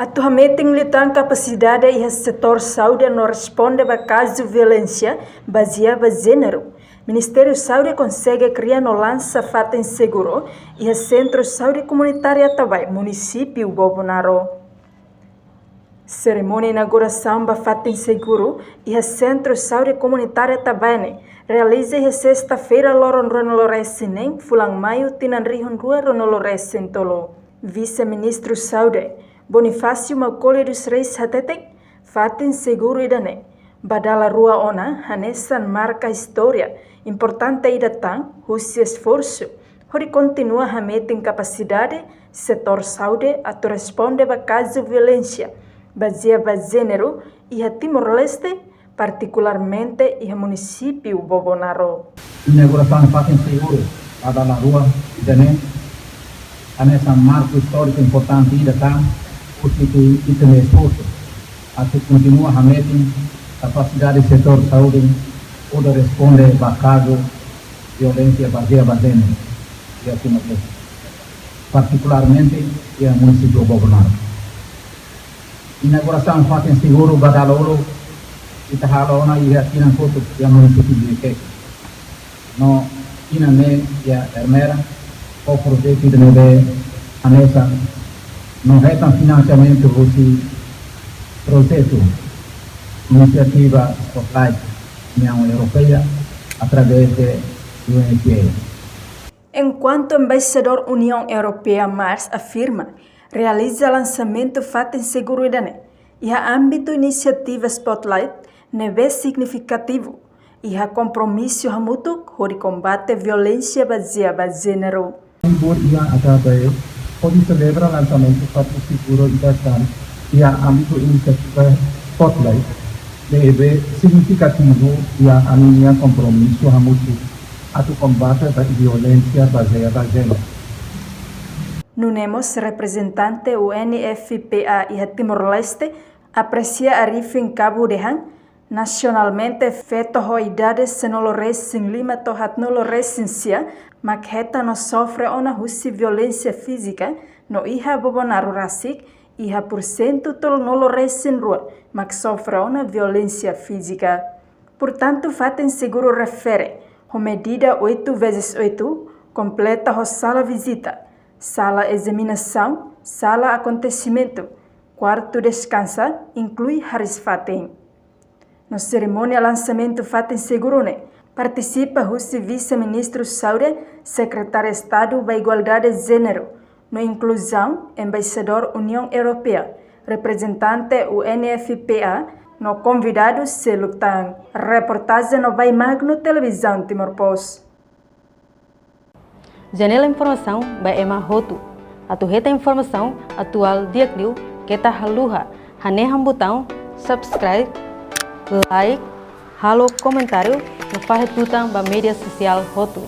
Atualmente tem capacidade e o setor saúde não responde a casos de violência baseada em gênero. O Ministério da Saúde consegue criar no lança fato inseguro e o Centro de Saúde Comunitária também, município Bobonaro. Cerimônia de inauguração da fato inseguro e o Centro de Saúde Comunitária também realiza na sexta-feira no Lorecinem, Fulang Maio, Tinanrihon Rua, no Lorecin Tolo. Vice-Ministro de Saúde Bonifácio Macaulay dos Reis Hatetek, fato inseguro idane. Badala rua ona, hanesan marca história, importante idatang, husi esforço, hori continua a meter capacidade, setor saúde, a responde a casos de violência, baseada em gênero, e a Timor-Leste, particularmente e a município Bobonaro. Inauguração de fato inseguro, badala rua idane, hanesan marco histórico importante idatang, porque itu esforço, até continua a meter capacidade do setor saúde, onde responde a casos de violência baseada em gênero, e assim particularmente no município de Bobonaro. Inauguração fato inseguro badalolo, itahalona e aqui na foto do município de Queque. No inane ya Hermera, o projeto de neve anessa não retam financiamento desse projeto, iniciativa Spotlight União Europeia, através de UNFPA. Enquanto o embaixador União Europeia Mars afirma, realiza lançamento fato inseguro e a âmbito iniciativa Spotlight neve significativo e a compromisso mútuo de combate à violência baseada em gênero. Pode celebrar o lançamento do fato seguro e a âmbito iniciativa Spotlight deve significativo e a minha compromisso mútuo a combate à violência baseada em gênero. Nunemos representante UNFPA e a Timor-Leste aprecia a rifa em Cabo de Han, nacionalmente feito roidades se não lo recém lima tohat não lo recência, maqueta não sofre uma russi violência física, no iha Bobonaro rasik, iha por cento tol não lo recém rua, mas sofre uma violência física. Portanto, fato inseguro refere, a medida 8x8, completa a sala visita, sala examinação, sala acontecimento, quarto descansa, inclui haris fatem. Na cerimônia lançamento fato inseguro, participa o vice-ministro de Saúde, secretário de Estado da Igualdade de Gênero, no inclusão, embaixador União Europeia, representante UNFPA, no convidado se lutam. Reportagem no Vai Magno Televisão Timor Post. Janela Informação by Emma Hotu. Atuheta informação atual diakliu kita haluha. Haneham botão subscribe, like, halo comentário no Fahretutang ba media sosial Hotu.